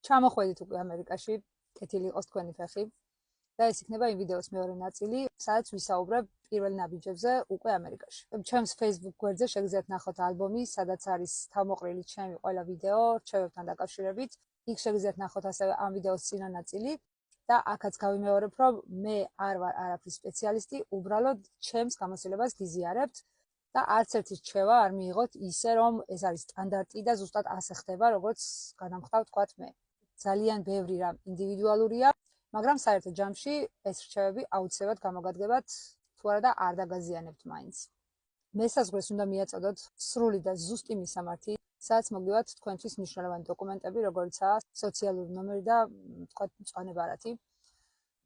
ჩამოხვედით უკვე ამერიკაში, კეთილი იყოს თქვენი ფეხი და ეს იქნება იმ ვიდეოს მეორე ნაწილი, სადაც ვისაუბრებ პირველ ნაბიჯებზე უკვე ამერიკაში. ჩემს Facebook გვერდზე შეგიძლიათ ნახოთ ალბომი, სადაც არის თავმოყრილი ჩემი ყველა ვიდეო რჩევებთან დაკავშირებით. იქ შეგიძლიათ ნახოთ ასევე ამ ვიდეოს წინა ნაწილი და აქაც გავიმეორებ, რომ მე არ ვარ არაფრის სპეციალისტი, უბრალოდ ჩემს გამოცდილებას გიზიარებთ და არც ერთი რჩევა არ მიიღოთ ისე, რომ ეს არის სტანდარტი და ზუსტად ასე ხდება, როგორც გადამხდავ თქვათ მე. ძალიან ბევრი რამ ინდივიდუალურია, მაგრამ საერთო ჯამში ეს რჩევები აუცილებლად გამოგადგებათ, თუ არა და არ დაგაზიანებთ მაინც. მესაზღვრეს უნდა მიაწოდოთ სრული და ზუსტი მისამართი, სადაც მოგივათ თქვენთვის მნიშვნელოვანი დოკუმენტები, როგორიცაა სოციალური ნომერი და თქვათ მწვანე ბარათი.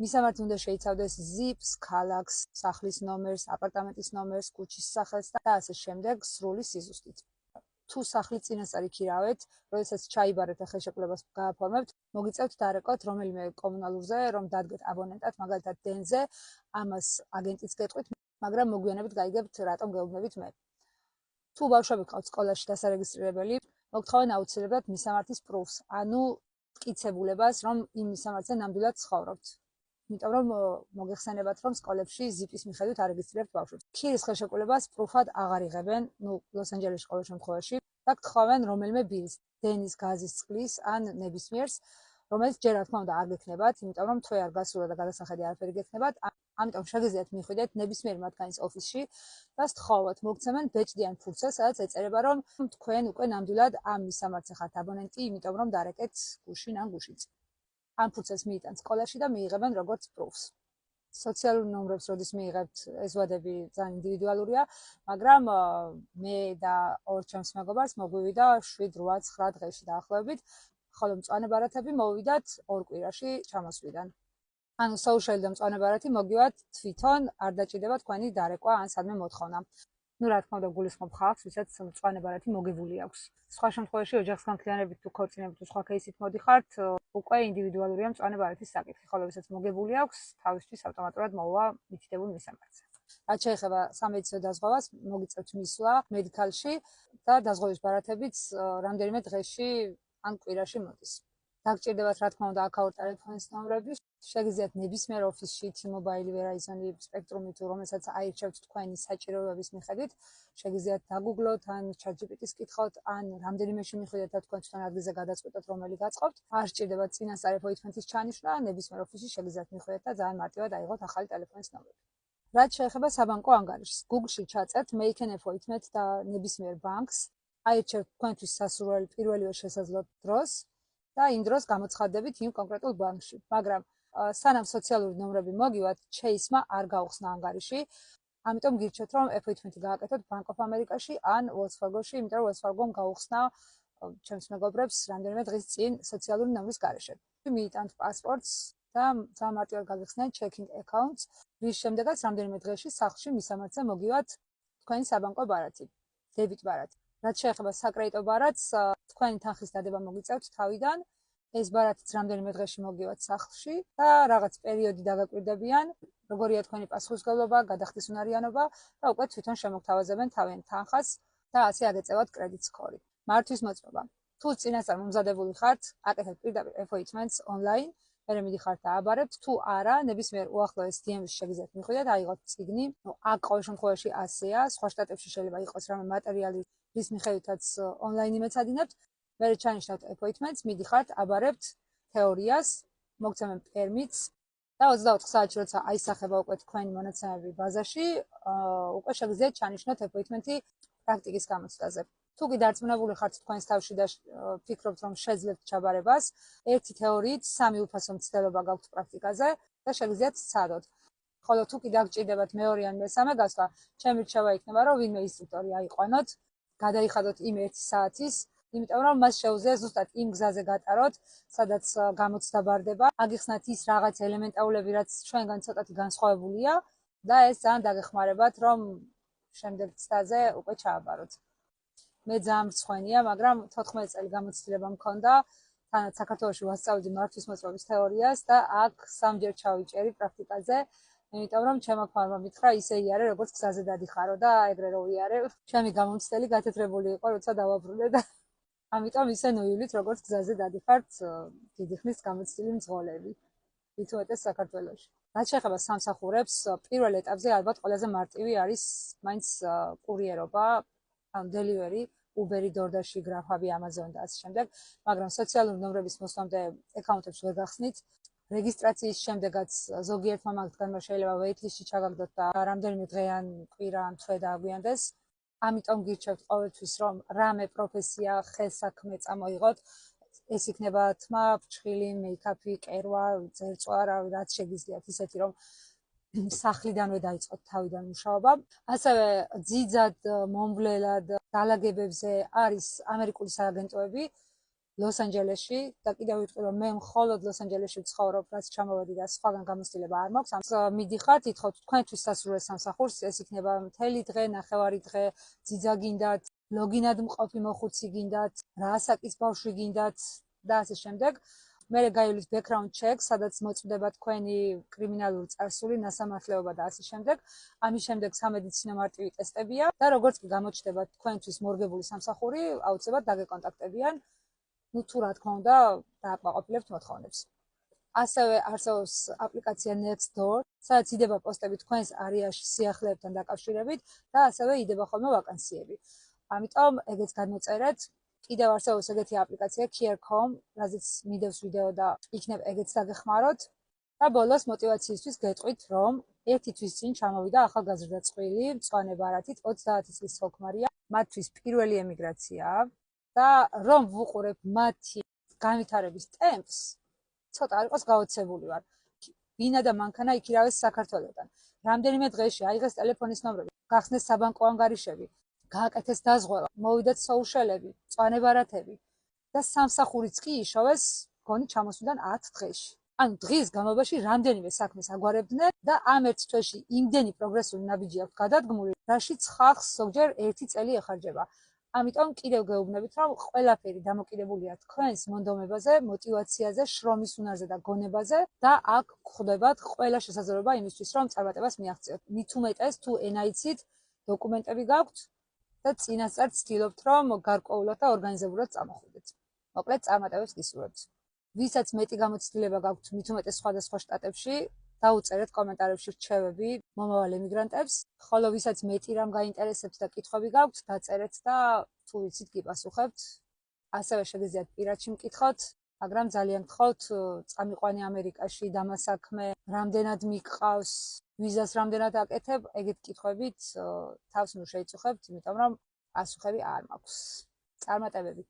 მისამართი უნდა შეიცავდეს ზიპს, ქალაქს, სახლის ნომერს, აპარტამენტის ნომერს, კუჩის სახელს და ასე შემდეგ სრული სიზუსტით. თუ სახლი წინასწარ იქირავეთ, როდესაც ჩაიბარეთ და ხელშეკრულებას გააფორმებთ, მოგიწევთ დარეკოთ რომელიმე კომუნალურზე, რომ დადგეთ აბონენტად, მაგალითად დენზე, ამას აგენტიც გეტყვით, მაგრამ მოგვიანებით გაიგებთ, რატომ გეუბნებით მე. თუ ბავშვები გყავთ სკოლაში დასარეგისტრირებელი, მოგთხოვენ აუცილებლად მისამართის პრუფს, ანუ მტკიცებულებას, რომ იმ მისამართზე ნამდვილად ცხოვრობთ. იმიტომ რომ მოგეხსენებათ, რომ სკოლებში ზიპის მიხედვით არეგისტრირებთ ბავშვებს. ქირის ხელშეკრულებას პრუფად აღარ იღებენ, ლოს-ანჯელესში ყოველ შემთხვევაში, და გთხოვენ რომელიმე ბილს, დენის, გაზის, წყლის ან ნებისმიერს, რომელიც ჯერ რა თქმა უნდა არ გექნებათ, იმიტომ რომ თვე არ გასულა და გადასახედი არაფერი გექნებათ. ამიტომ შეგიძლიათ მიხვიდეთ ნებისმიერ მათგანის ოფისში და სთხოვოთ, მოგცემენ ბეჭდიან ფურცელს, სადაც ეწერება, რომ თქვენ უკვე ნამდვილად ამ მისამართზე ხართ აბონენტი, იმიტომ რომ დარეკეთ გუშინ ან გუშინ. ამ ფურცელს მიიტანთ სკოლაში და მიიღებენ როგორც პრუფს. სოციალურ ნომრებს როდის მიიღებთ, ეს ვადები ძალიან ინდივიდუალურია, მაგრამ მე და ორ ჩემს მეგობარს მოგვივიდა 7-8-9 დღეში დაახლოებით, ხოლო მწვანე ბარათები მოვიდათ 2 კვირაში ჩამოსვლიდან. ანუ სოუშალი და მწვანე ბარათი მოგივათ თვითონ, არ დაჭირდება თქვენი დარეკვა ან სადმე მოთხოვნა. რა თქმა უნდა გულისხმობ ხალხს, ვისაც მწვანე ბარათი მოგებული აქვს. სხვა შემთხვევაში ოჯახს განხილიანებით თუ ქორწინებით თუ სხვა кейსით მოდიხართ, უკვე ინდივიდუალურია მწვანე ბარათის საკითხი, ხოლო ვისაც მოგებული აქვს, თავისთვის ავტომატურად მოვა მითითებულ მისამართზე. რაც შეეხება სამედიცინო დაზღვევას, მოგიწევთ მისვლა მედიკალში და დაზღვევის ბარათებიც რამდენიმე დღეში ან კვირაში მოდის. დაგჭირდებათ რა თქმა უნდა აქაურ ტელეფონის ნომრები, შეგიძლიათ ნებისმიერ ოფისში, T-Mobile, Verizon, Spectrum თუ რომელსაც აირჩევთ თქვენი საჭიროების მიხედვით, შეგიძლიათ დაგუგლოთ ან ChatGPT-ს კითხოთ, ან რამდენიმეში მიხვიდეთ და თქვენ თვითონ ადგილზე გადაწყვეტოთ რომელი გაწყობთ. არ სჭირდებათ წინასწარ აპოინტმენტის ჩანიშვნა, ნებისმიერ ოფისში შეგიძლიათ მიხვიდეთ და ძალიან მარტივად აიღოთ ახალი ტელეფონის ნომრები. რაც შეეხება საბანკო ანგარიშს, Google-ში ჩაწერთ Make an appointment და ნებისმიერ ბანკს, აირჩევთ თქვენთვის სასურველი პირველივე შესაძლო დროს და იმ დროს გამოცხადდებით იმ კონკრეტულ ბანკში. მაგრამ სანამ სოციალური ნომრები მოგივათ, Chase-მა არ გაუხსნა ანგარიში, ამიტომ გირჩევთ, რომ appointment-ი გააკეთოთ Bank of America-ში ან Wells Fargo-ში, იმიტომ რომ Wells Fargo-მ გაუხსნა ჩემს მეგობრებს რამდენიმე დღის წინ სოციალური ნომრის გარეშე. მიიტანთ პასპორტს და ძალიან მარტივად გაგიხსნიან checking accounts, რის შემდეგაც რამდენიმე დღეში სახლში მისამართზე მოგივათ თქვენი საბანკო ბარათი, debit ბარათი. რაც შეეხება საკრედიტო ბარათს, თქვენი თანხის დადება მოგიწევთ თავიდან, ეს ბარათიც რამდენიმე დღეში მოგივათ სახლში და რაღაც პერიოდი დაგაკვირდებიან, როგორია თქვენი პასუხისმგებლობა, გადახდისუნარიანობა და უკვე თვითონ შემოგთავაზებენ თავიანთ თანხას და ასე აგეწევათ credit score-ი. მართვის მოწმობა. თუ წინასწარ მომზადებული ხართ, აკეთებთ პირდაპირ appointments online, მერე მიდიხართ და აბარებთ, თუ არა, ნებისმიერ უახლოეს DMV-ში შეგიძლიათ მიხვიდეთ, აიღოთ წიგნი. აქ ყოველ შემთხვევაში ასეა, სხვა შტატებში შეიძლება იყოს რამე მატერიალი, რის მიხედვითაც online იმეცადინებთ. მერე ჩანიშნავთ appointments, მიდიხართ, აბარებთ თეორიას, მოგცემენ permits და 24 საათში როცა აისახება უკვე თქვენი მონაცემები ბაზაში, უკვე შეგიძლიათ ჩანიშნოთ appointment-ი პრაქტიკის გამოცდაზე. თუ კი დარწმუნებული ხართ თქვენს თავში და ფიქრობთ, რომ შეძლებთ ჩაბარებას, ერთი თეორიით 3 უფასო მცდელობა გაქვთ პრაქტიკაზე და შეგიძლიათ სცადოთ. ხოლო თუ კი დაგჭირდებათ მეორე ან მესამე გასვლა, ჩემი რჩევა იქნება, რომ ვინმე ინსტრუქტორი აიყვანოთ, გადაიხადოთ იმ 1 საათის, იმიტომ რომ მას შეუძლია ზუსტად იმ გზაზე გატაროთ, სადაც გამოცდა ბარდება, აგიხსნათ ის რაღაც ელემენტარულები, რაც ჩვენგან ცოტათი განსხვავებულია და ეს ძალიან დაგეხმარებათ, რომ შემდეგ ცდაზე უკვე ჩააბაროთ. მე ძალიან მრცხვენია, მაგრამ 14 წელი გამოცდილება მქონდა, თანაც საქართველოში ვასწავლდი მართვის მოწმობის თეორიას და აქ 3 ჯერ ჩავიჭერი პრაქტიკაზე, იმიტომ რომ ჩემო ფარმა მითხრა ისე იარე, როგორც გზაზე დადიხარო და ეგრე რო ვიარე, ჩემი გამოცდელი გათეთრებული იყო, როცა დავაბრუნე და ამიტომ ისე ნოივლით, როგორც გზაზე დადიხართ დიდი ხნის გამოცდილი მძღოლები, მით უმეტეს საქართველოში. რაც შეეხება სამსახურებს, პირველ ეტაპზე ალბათ ყველაზე მარტივი არის მაინც კურიერობა, delivery, Uber-ი, DoorDash-ი, Grab-ი, Amazon და ასე შემდეგ, მაგრამ სოციალური ნომრების მოსვლამდე აკაუნტებს ვერ გახსნით. რეგისტრაციის შემდეგაც ზოგიერთმა მაგთგანმა შეიძლება wait-list-ში ჩაგაგდოთ და რამდენიმე დღე ან კვირა ან თვე დააგვიანდეს. ამიტომ გირჩევთ ყოველთვის, რომ რამე პროფესია, ხელსაქმე წამოიღოთ. ეს იქნება თმა, ფრჩხილი, მეიქაპი, კერვა, წერწვა, რაც შეგიძლიათ, ისეთი რომ სახლიდანვე დაიწყოთ თავიდან მუშაობა. ასევე ძიძად, მომვლელად, დალაგებებზე არის ამერიკული სააგენტოები ლოს-ანჯელესში და კიდევ ვიტყვი, რომ მე მხოლოდ ლოს-ანჯელესში ვცხოვრობ, რაც ჩამოვედი და სხვაგან გამოცდილება არ მაქვს. მიდიხართ, ითხოვთ თქვენთვის სასურველ სამსახურს, ეს იქნება მთელი დღე, ნახევარი დღე, ძიძა გინდათ, ლოგინად მყოფი მოხუცი გინდათ, რაასაკის ბავშვი გინდათ და ასე შემდეგ. მერე გაივლის background check, სადაც მოწმდება თქვენი კრიმინალური წარსული, ნასამართლეობა და ასე შემდეგ. ამის შემდეგ სამედიცინო მარტივი ტესტებია და როგორც კი გამოჩნდება თქვენთვის მორგებული სამსახური, აუცილებლად დაგეკონტაქტებიან. თუ რა თქმა უნდა, დააკმაყოფილებთ მოთხოვნებს. ასევე არსებობს აპლიკაცია Nextdoor, სადაც იდება პოსტები თქვენს არეაში სიახლეებთან დაკავშირებით და ასევე იდება ხოლმე ვაკანსიები. ამიტომ ეგეც გადმოწერეთ. კიდევ არსებობს ეგეთი აპლიკაცია Care.com, რაზეც მიდევს ვიდეო და იქნებ ეგეც დაგეხმაროთ. და ბოლოს მოტივაციისთვის გეტყვით, რომ ერთი თვის წინ ჩამოვიდა ახალგაზრდა წყვილი, მწვანე ბარათით, 30 წლის თოქმარია, მათთვის პირველი ემიგრაციაა. და რომ ვუყურებ მათი განვითარების ტემპს, ცოტა არ იყოს გაოცებული ვარ. ბინა და მანქანა იქირავეს საქართველოსთან. რამდენიმე დღეში აიღეს ტელეფონის ნომრები, გახსნეს საბანკო ანგარიშები, გააკეთეს დაზღვევა, მოვიდათ სოუშელები, მწვანე ბარათები და სამსახურიც კი იშოვეს გონი ჩამოსვლიდან 10 დღეში. ანუ დღის განმავლობაში რამდენიმე საქმეს აგვარებდნენ და ამ ერთ თვეში იმდენი პროგრესული ნაბიჯი აქვს გადადგმული, რაშიც ხალხს ზოგჯერ 1 წელი ეხარჯება. ამიტომ კიდევ გეუბნებით, რომ ყველაფერი დამოკიდებულია თქვენს მონდომებაზე, მოტივაციაზე, შრომის უნარზე და გონებაზე და აქ გვხვდებათ ყველა შესაძლებლობა იმისთვის, რომ წარმატებას მიაღწიოთ. მით უმეტეს თუ ენა იცით, დოკუმენტები გაქვთ და წინასწარ ცდილობთ, რომ გარკვეულად და ორგანიზებულად წამოხვიდეთ. მოკლედ წარმატებებს გისურვებთ. ვისაც მეტი გამოცდილება გაქვთ, მით უმეტეს სხვადასხვა შტატებში, დაუწერეთ კომენტარებში რჩევები მომავალ ემიგრანტებს, ხოლო ვისაც მეტი რამ გაინტერესებთ და კითხვები გაქვთ, დაწერეთ და თუ ვიცით გიპასუხებთ. ასევე შეგიძლიათ პირადში მკითხოთ, მაგრამ ძალიან გთხოვთ, წამიყვანი ამერიკაში, დამასაქმე, რამდენად მიგყავს, ვიზას რამდენად აკეთებ, ეგეთ კითხვებით თავს ნუ შეიწუხებთ, იმიტომ რომ პასუხები არ მაქვს. წარმატებები.